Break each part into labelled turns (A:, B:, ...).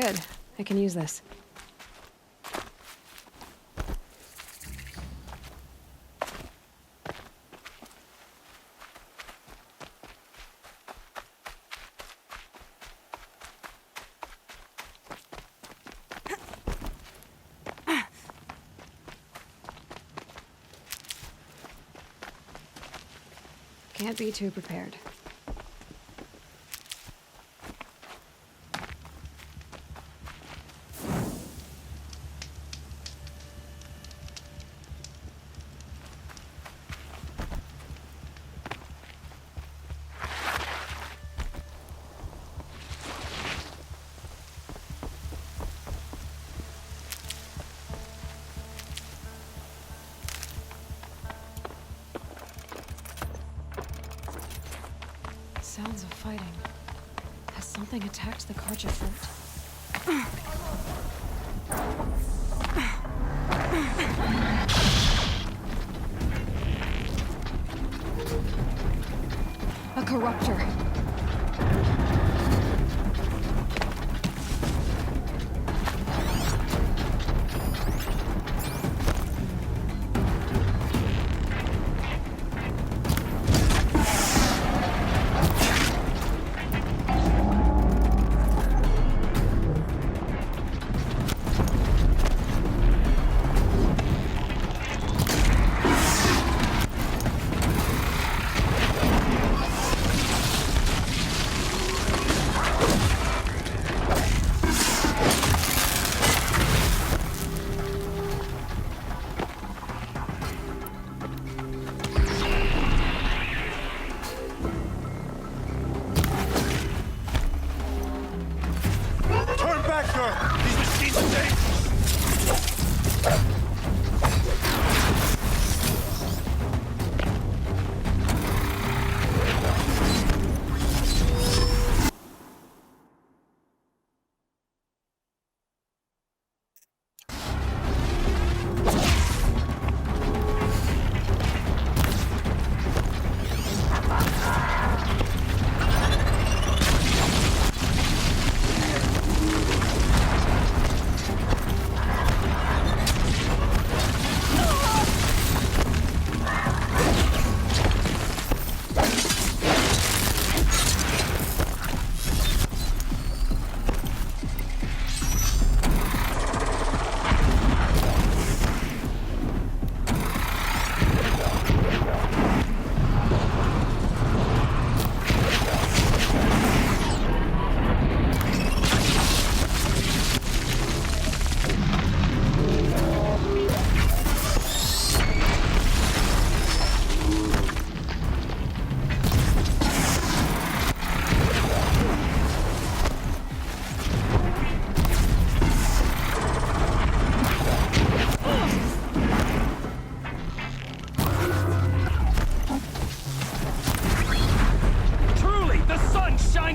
A: Good. I can use this. Can't be too prepared. Sounds of fighting. Has something attacked the Karja fort? A corruptor.
B: These machines are dangerous!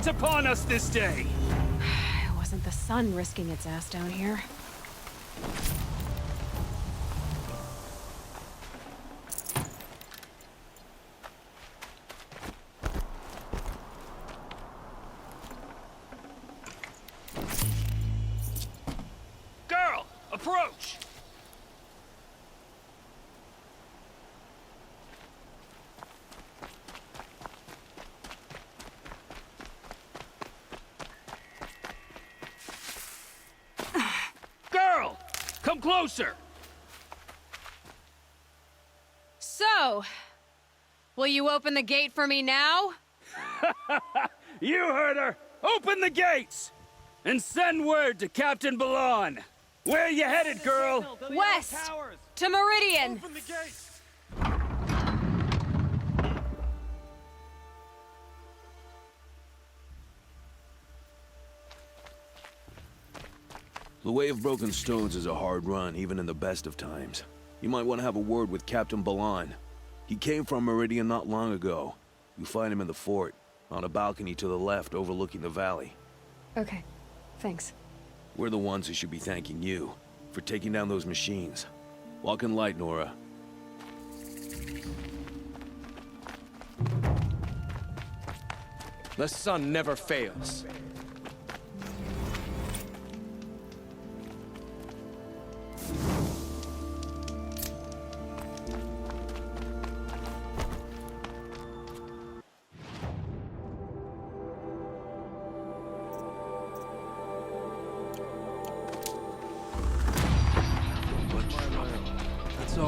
B: Upon us this day.
A: It wasn't the sun risking its ass down here.
B: Girl, approach! Come closer!
A: So, will you open the gate for me now?
B: You heard her! Open the gates! And send word to Captain Balon! Where you headed, girl?
A: West! To Meridian!
B: Open the gates!
C: The Way of Broken Stones is a hard run, even in the best of times. You might want to have a word with Captain Balon. He came from Meridian not long ago. You find him in the fort, on a balcony to the left overlooking the valley.
A: Okay, thanks.
C: We're the ones who should be thanking you for taking down those machines. Walk in light, Nora.
D: The sun never fails.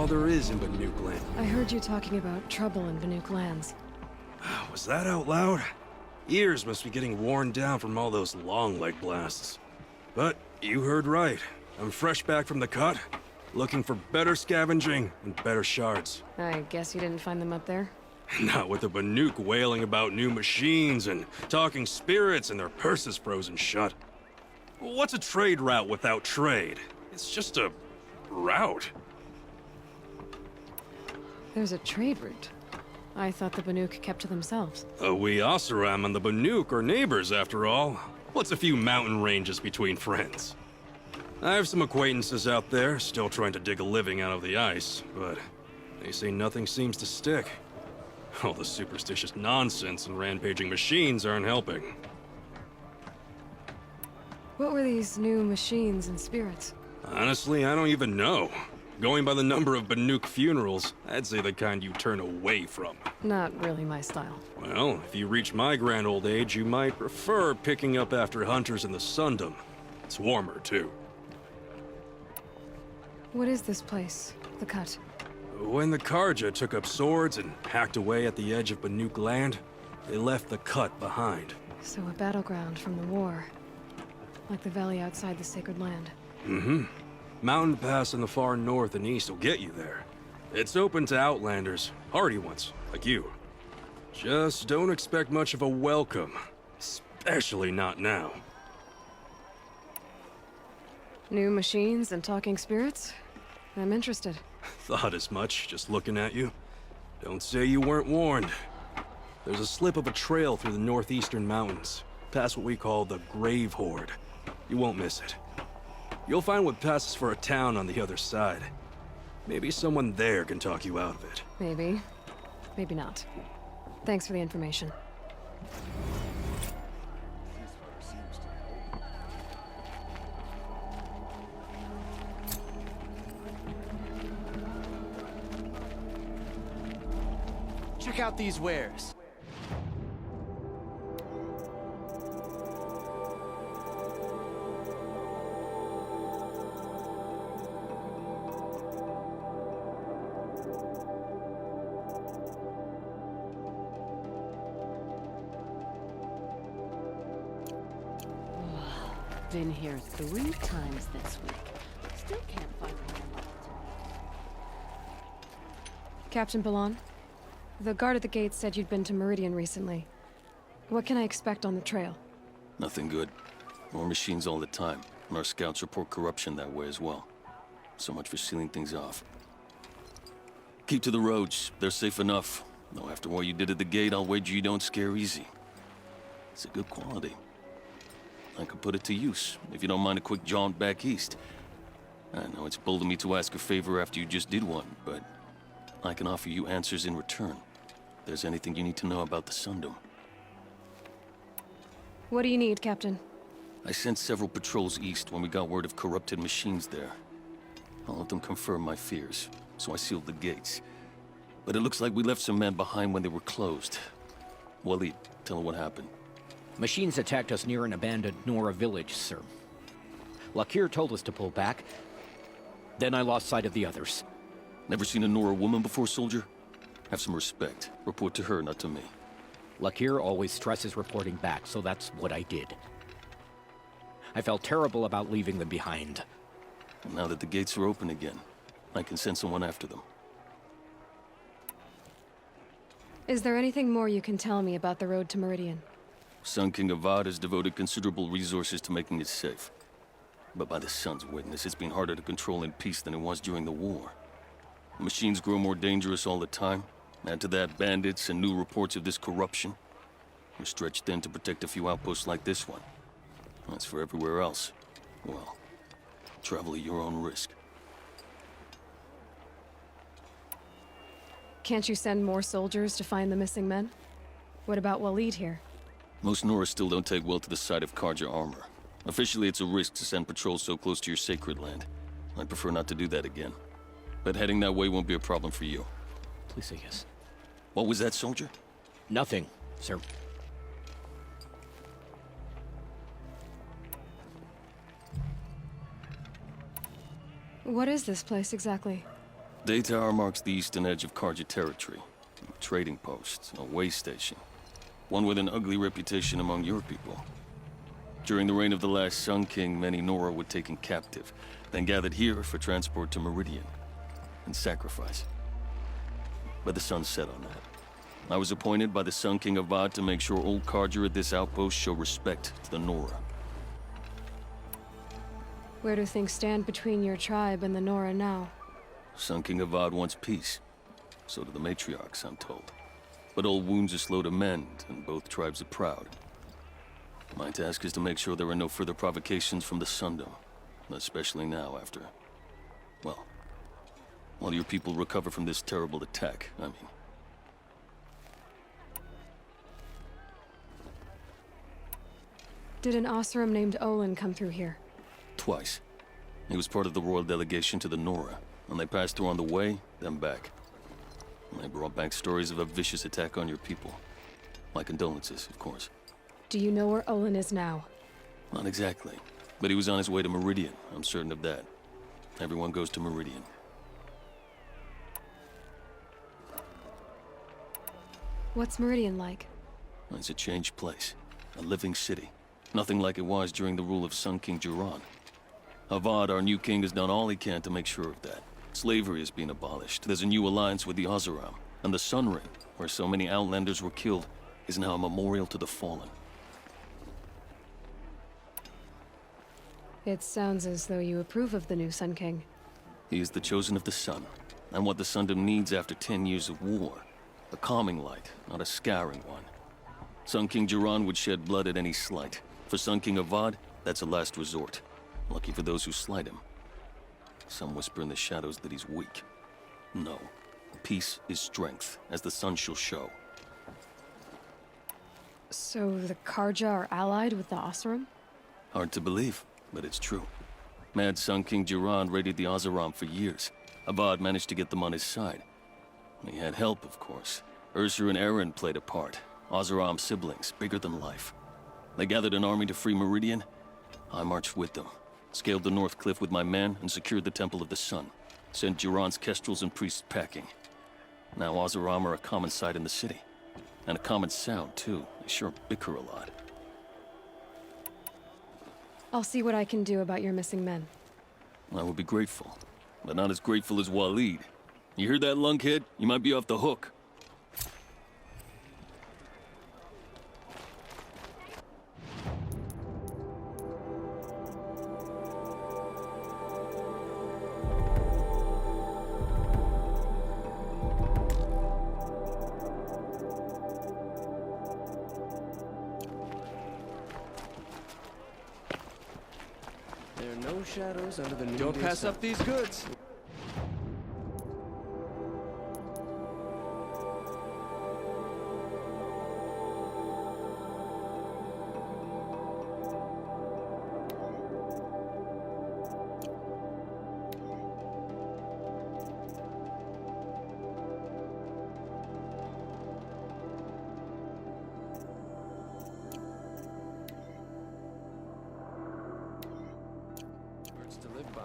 D: all there is in Banuk land.
A: I heard you talking about trouble in Banuk lands.
D: Was that out loud? Ears must be getting worn down from all those long leg blasts. But you heard right. I'm fresh back from the cut, looking for better scavenging and better shards.
A: I guess you didn't find them up there?
D: Not with the Banuk wailing about new machines and talking spirits and their purses frozen shut. What's a trade route without trade? It's just a route.
A: There's a trade route. I thought the Banuk kept to themselves.
D: We Oseram and the Banuk are neighbors, after all. What's a few mountain ranges between friends? I have some acquaintances out there, still trying to dig a living out of the ice, but they say nothing seems to stick. All the superstitious nonsense and rampaging machines aren't helping.
A: What were these new machines and spirits?
D: Honestly, I don't even know. Going by the number of Banuk funerals, I'd say the kind you turn away from.
A: Not really my style.
D: Well, if you reach my grand old age, you might prefer picking up after hunters in the Sundom. It's warmer, too.
A: What is this place? The Cut?
D: When the Karja took up swords and hacked away at the edge of Banuk land, they left the Cut behind.
A: So a battleground from the war. Like the valley outside the Sacred Land.
D: Mm-hmm. Mountain Pass in the far north and east will get you there. It's open to outlanders, hardy ones, like you. Just don't expect much of a welcome. Especially not now.
A: New machines and talking spirits? I'm interested.
D: Thought as much, just looking at you. Don't say you weren't warned. There's a slip of a trail through the northeastern mountains, past what we call the Grave Horde. You won't miss it. You'll find what passes for a town on the other side. Maybe someone there can talk you out of it.
A: Maybe. Maybe not. Thanks for the information.
E: Check out these wares.
F: Been here 3 times this week. Still can't find the landlord.
A: Captain Ballon, the guard at the gate said you'd been to Meridian recently. What can I expect on the trail?
G: Nothing good. More machines all the time, and our scouts report corruption that way as well. So much for sealing things off. Keep to the roads. They're safe enough. Though after what you did at the gate, I'll wager you don't scare easy. It's a good quality. I could put it to use, if you don't mind a quick jaunt back east. I know it's bold of me to ask a favor after you just did one, but I can offer you answers in return. If there's anything you need to know about the Sundom.
A: What do you need, Captain?
G: I sent several patrols east when we got word of corrupted machines there. All of them confirmed my fears, so I sealed the gates. But it looks like we left some men behind when they were closed. Waleed, tell them what happened.
H: Machines attacked us near an abandoned Nora village, sir. Lakir told us to pull back. Then I lost sight of the others.
G: Never seen a Nora woman before, soldier? Have some respect. Report to her, not to me.
H: Lakir always stresses reporting back, so that's what I did. I felt terrible about leaving them behind.
G: And now that the gates are open again, I can send someone after them.
A: Is there anything more you can tell me about the road to Meridian?
G: Sun King Avad has devoted considerable resources to making it safe. But by the Sun's witness, it's been harder to control in peace than it was during the war. The machines grow more dangerous all the time. Add to that bandits and new reports of this corruption. We're stretched thin to protect a few outposts like this one. As for everywhere else, well, travel at your own risk.
A: Can't you send more soldiers to find the missing men? What about Waleed here?
G: Most Nora still don't take well to the sight of Karja armor. Officially, it's a risk to send patrols so close to your sacred land. I'd prefer not to do that again. But heading that way won't be a problem for you.
H: Please say yes.
G: What was that, soldier?
H: Nothing, sir.
A: What is this place exactly?
G: Day Tower marks the eastern edge of Karja territory. A trading post, a way station. One with an ugly reputation among your people. During the reign of the last Sun King, many Nora were taken captive, then gathered here for transport to Meridian, and sacrifice. But the sun set on that. I was appointed by the Sun King Avad to make sure old Karja at this outpost show respect to the Nora.
A: Where do things stand between your tribe and the Nora now?
G: Sun King Avad wants peace. So do the matriarchs, I'm told. But old wounds are slow to mend, and both tribes are proud. My task is to make sure there are no further provocations from the Sundom. Especially now after... well, while your people recover from this terrible attack, I mean.
A: Did an Oseram named Olin come through here?
G: Twice. He was part of the royal delegation to the Nora, and they passed through on the way, then back. And they brought back stories of a vicious attack on your people. My condolences, of course.
A: Do you know where Olin is now?
G: Not exactly. But he was on his way to Meridian, I'm certain of that. Everyone goes to Meridian.
A: What's Meridian like?
G: It's a changed place. A living city. Nothing like it was during the rule of Sun King Jiran. Avad, our new king, has done all he can to make sure of that. Slavery is being abolished. There's a new alliance with the Oseram. And the Sun Ring, where so many Outlanders were killed, is now a memorial to the fallen.
A: It sounds as though you approve of the new Sun King.
G: He is the chosen of the sun, and what the Sundom needs after 10 years of war. A calming light, not a scouring one. Sun King Jiran would shed blood at any slight. For Sun King Avad, that's a last resort. Lucky for those who slight him. Some whisper in the shadows that he's weak. No. Peace is strength, as the sun shall show.
A: So the Karja are allied with the Oseram?
G: Hard to believe, but it's true. Mad Sun King Jiran raided the Oseram for years. Avad managed to get them on his side. He had help, of course. Ursur and Eren played a part. Oseram siblings, bigger than life. They gathered an army to free Meridian. I marched with them. Scaled the North Cliff with my men and secured the Temple of the Sun. Sent Jiran's kestrels and priests packing. Now Oseram are a common sight in the city. And a common sound, too. They sure bicker a lot.
A: I'll see what I can do about your missing men.
G: I would be grateful. But not as grateful as Waleed. You hear that, lunkhead? You might be off the hook.
E: There are no shadows under the new
I: Don't pass up these goods. Words to live by.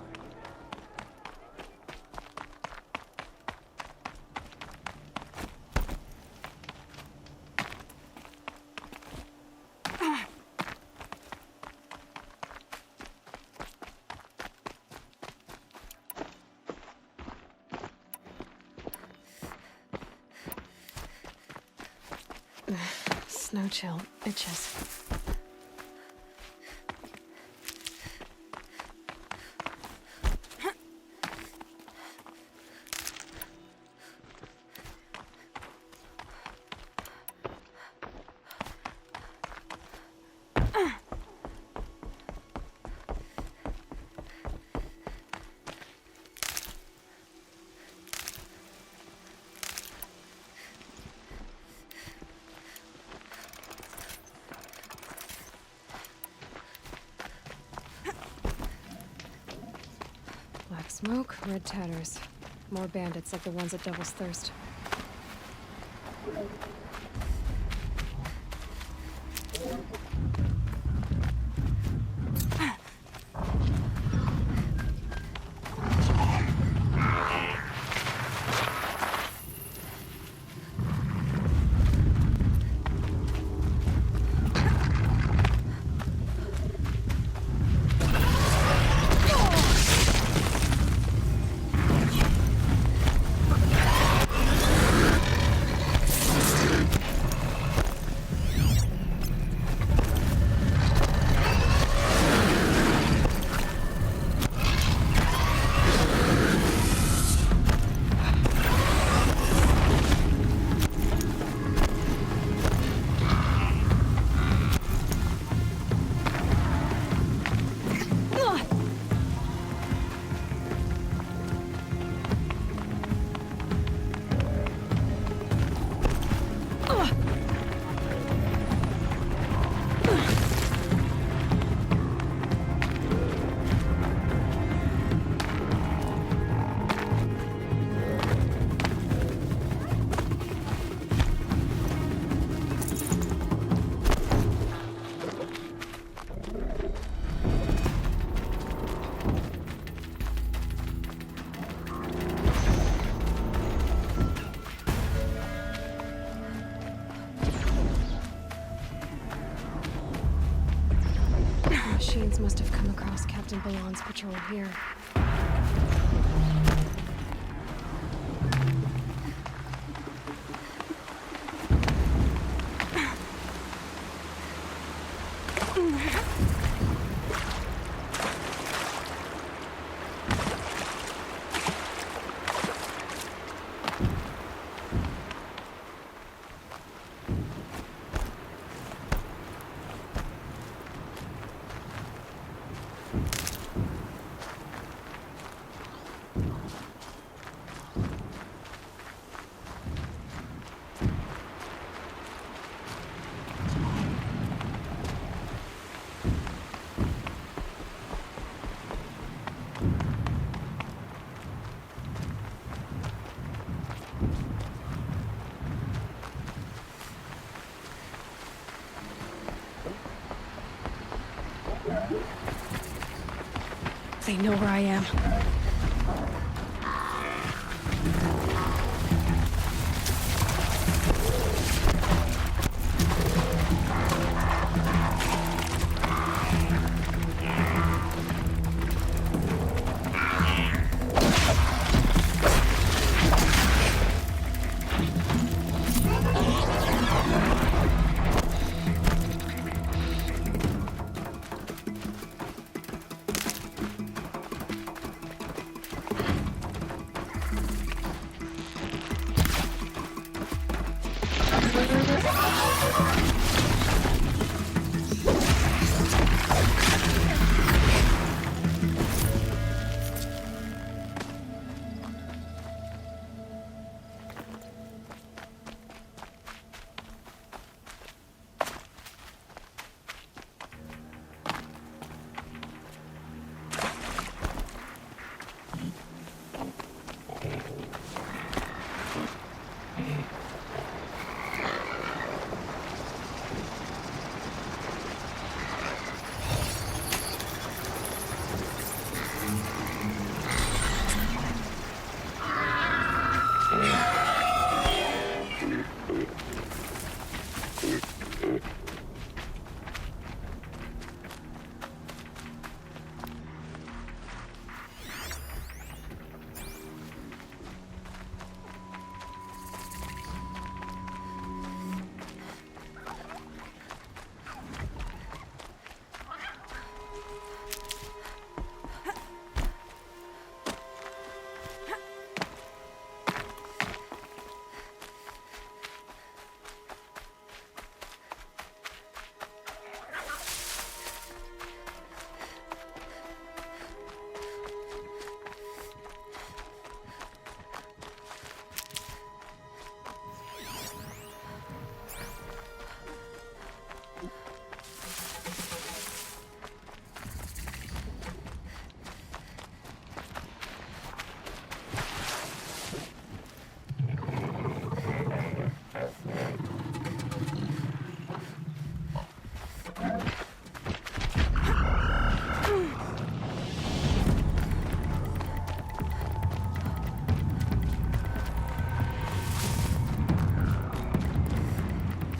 A: Snow chill itches. Black smoke, red tatters. More bandits like the ones at Devil's Thirst. machines must have come across Captain Balon's patrol here. They know where I am.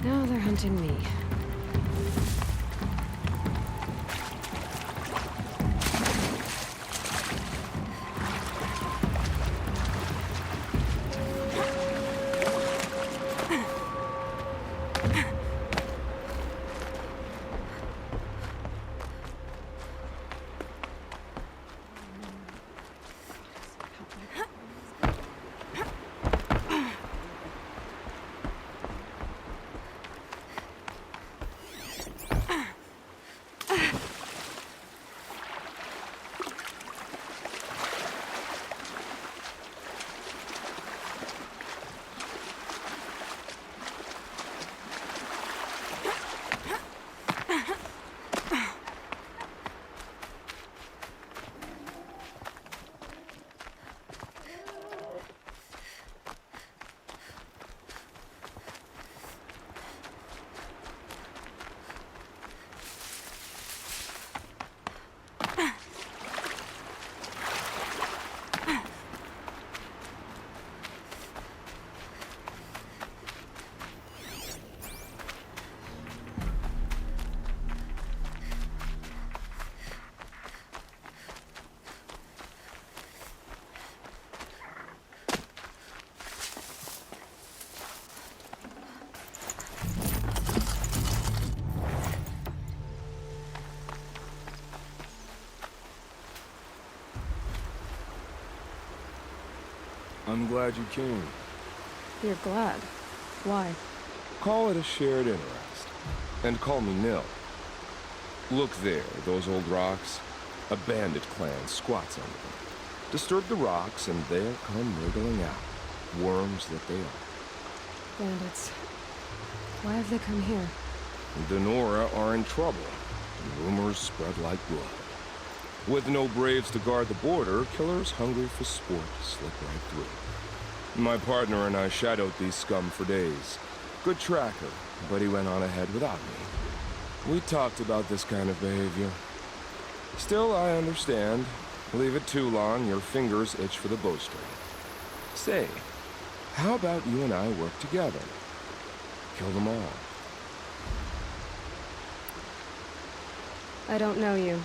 A: Now they're hunting me.
I: I'm glad you came.
A: You're glad. Why?
I: Call it a shared interest. And call me Nil. Look there, those old rocks. A bandit clan squats under them. Disturb the rocks and they'll come wriggling out. Worms that they are.
A: Bandits. Why have they come here?
I: The Nora are in trouble. Rumors spread like blood. With no braves to guard the border, killers hungry for sport slip right through. My partner and I shadowed these scum for days. Good tracker, but he went on ahead without me. We talked about this kind of behavior. Still, I understand. Leave it too long, your fingers itch for the bowstring. Say, how about you and I work together? Kill them all.
A: I don't know you,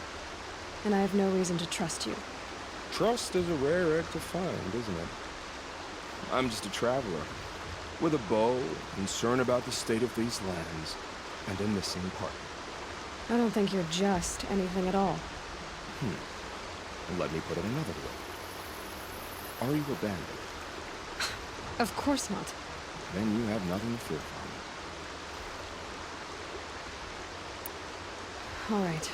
A: and I have no reason to trust you.
I: Trust is a rare egg to find, isn't it? I'm just a traveler, with a bow, concerned about the state of these lands, and a missing partner.
A: I don't think you're just anything at all.
I: Let me put it another way. Are you a bandit?
A: Of course not.
I: Then you have nothing to fear from me.
A: All right.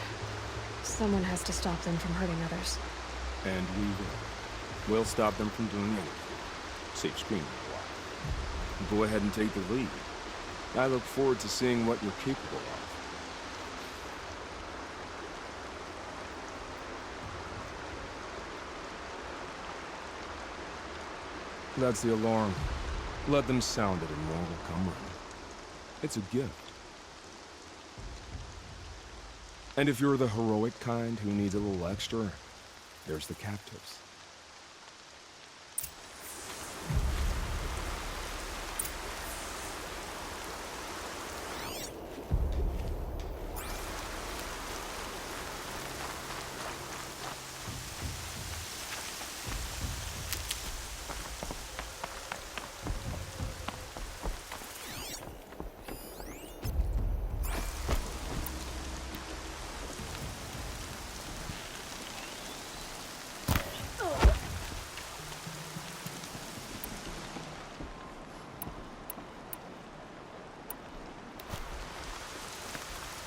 A: Someone has to stop them from hurting others.
I: And we will. We'll stop them from doing anything. Save screaming a while. Go ahead and take the lead. I look forward to seeing what you're capable of. That's the alarm. Let them sound it and more will come running. It's a gift. And if you're the heroic kind who needs a little extra, there's the captives.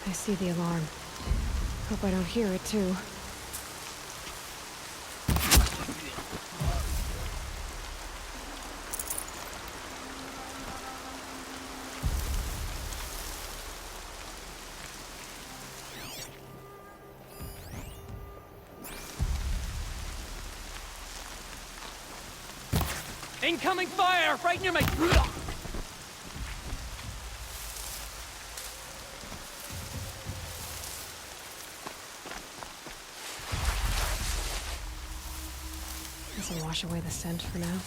A: I see the alarm. Hope I don't hear it, too.
H: Incoming fire! Right near my...
A: This'll wash away the scent for now.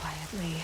A: Quietly.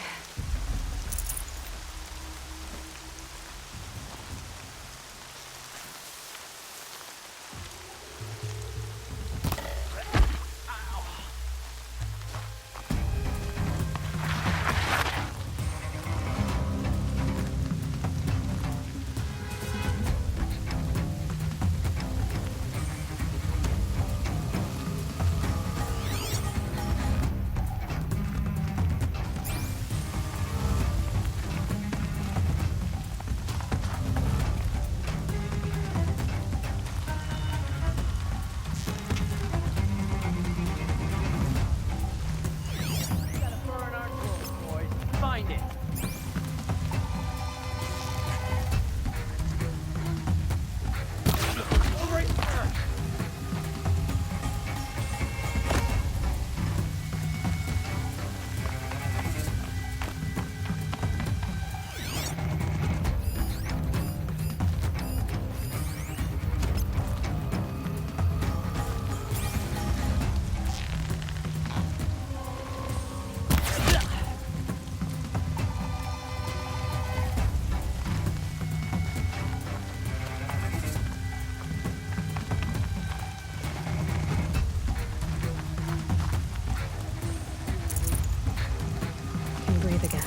A: breathe again.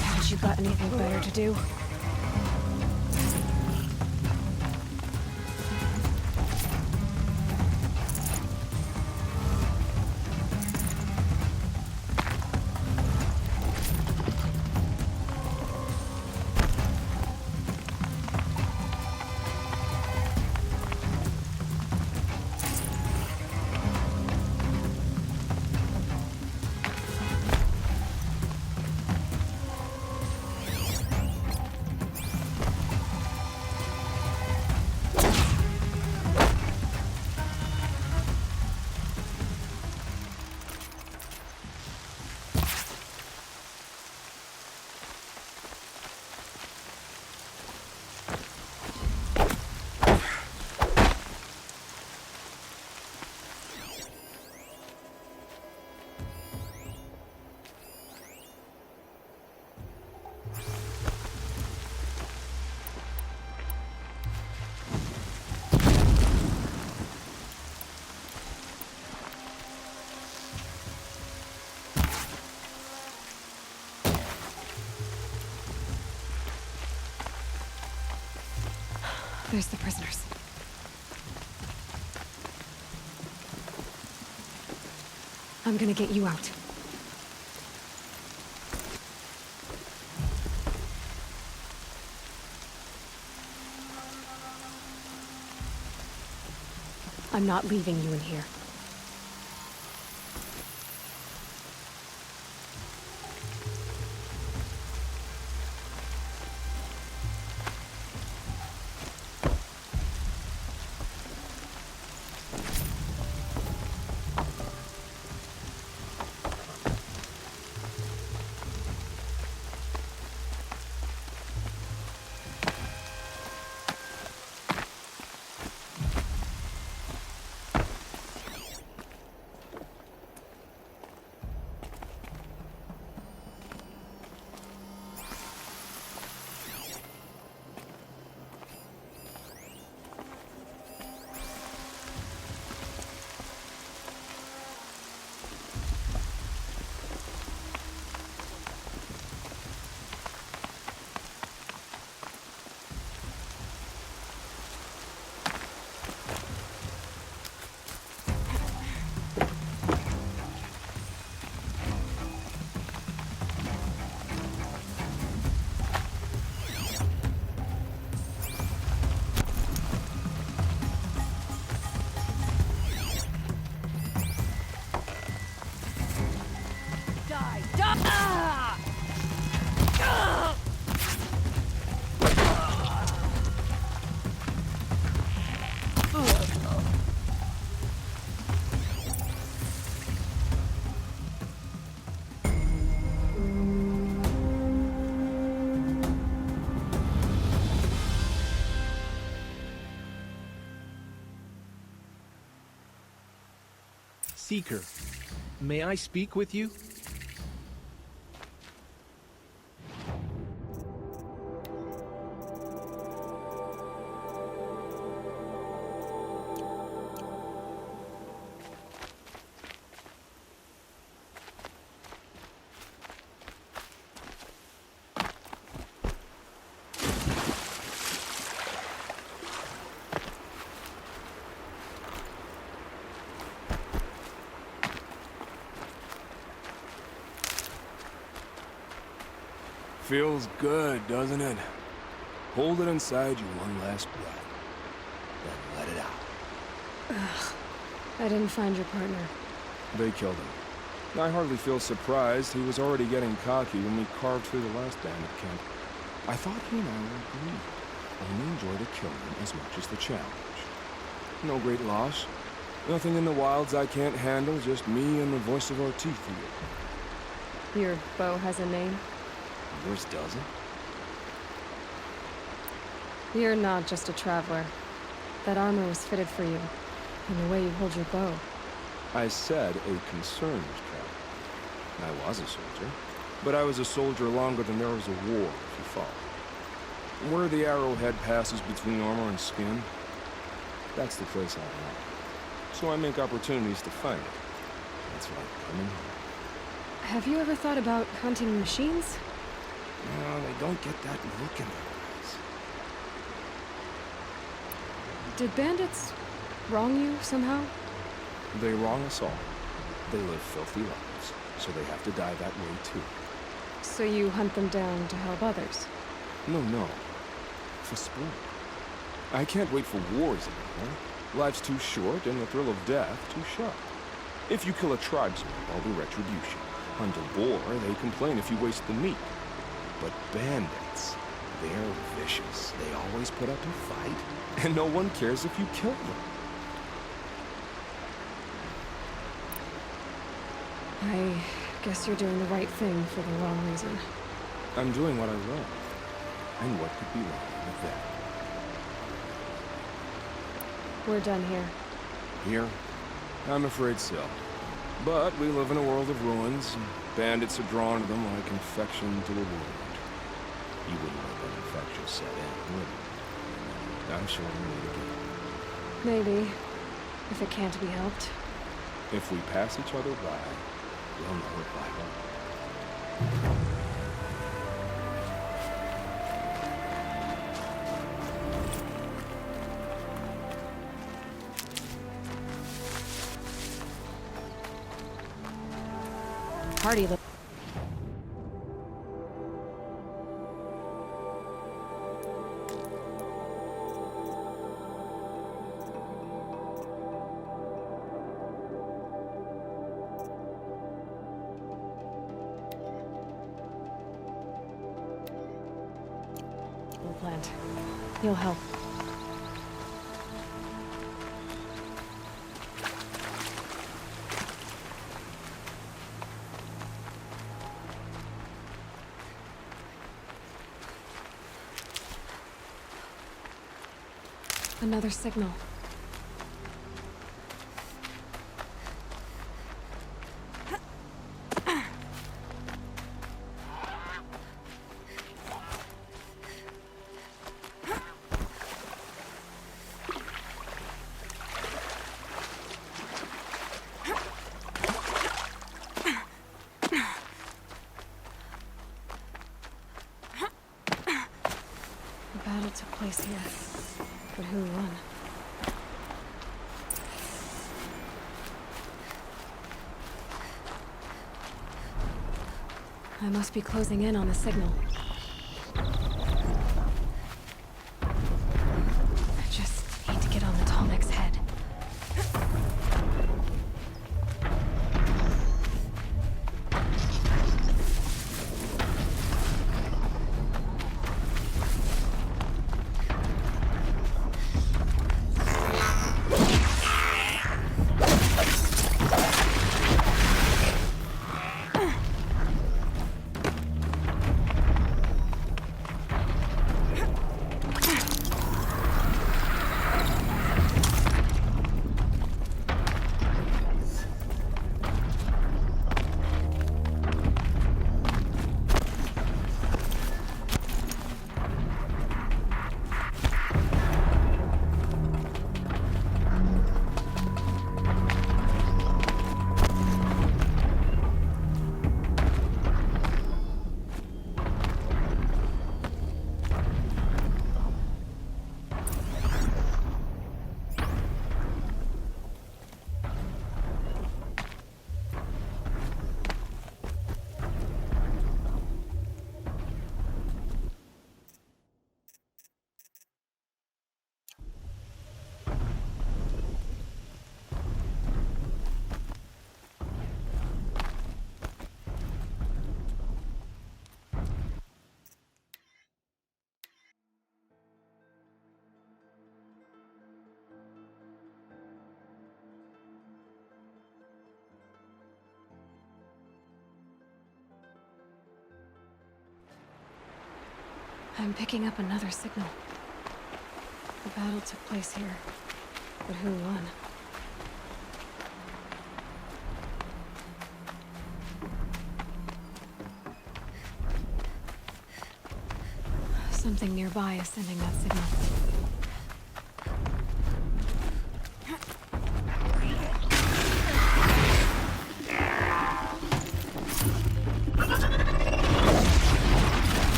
A: Haven't you got anything better to do? There's the prisoners. I'm gonna get you out. I'm not leaving you in here.
J: Seeker, may I speak with you?
I: Feels good, doesn't it? Hold it inside you one last breath, then let it out.
A: I didn't find your partner.
I: They killed him. I hardly feel surprised. He was already getting cocky when we carved through the last bandit camp. I thought he and I were agreed. Only enjoy the killing as much as the challenge. No great loss. Nothing in the wilds I can't handle, just me and the voice of our teeth here.
A: Your bow has a name?
I: Yours doesn't?
A: You're not just a traveler. That armor was fitted for you, and the way you hold your bow.
I: I said a concerned traveler. I was a soldier, but I was a soldier longer than there was a war, if you follow. Where the arrowhead passes between armor and skin, that's the place I want. So I make opportunities to find it. That's like coming home.
A: Have you ever thought about hunting machines?
I: No, they don't get that look in their eyes.
A: Did bandits wrong you somehow?
I: They wrong us all. They live filthy lives, so they have to die that way too.
A: So you hunt them down to help others?
I: No. For sport. I can't wait for wars anymore. Life's too short, and the thrill of death too sharp. If you kill a tribesman, there'll be retribution. Hunt a boar, they complain if you waste the meat. But bandits, they're vicious. They always put up a fight, and no one cares if you kill them.
A: I guess you're doing the right thing for the wrong reason.
I: I'm doing what I love. And what could be wrong with that?
A: We're done here.
I: Here? I'm afraid so. But we live in a world of ruins, and bandits are drawn to them like infection to a wound. You wouldn't let that infection set in, would you? I'm sure we'll meet again.
A: Maybe, if it can't be helped.
I: If we pass each other by, we'll know it by heart.
A: Party look. Plant. You'll help. Another signal. The battle took place here. But who won? I must be closing in on the signal. I just need to get on the Tallneck's head. I'm picking up another signal. The battle took place here, but who won? Something nearby is sending that signal.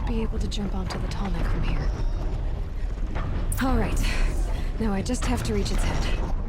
A: Be able to jump onto the Tallneck from here. All right. Now I just have to reach its head.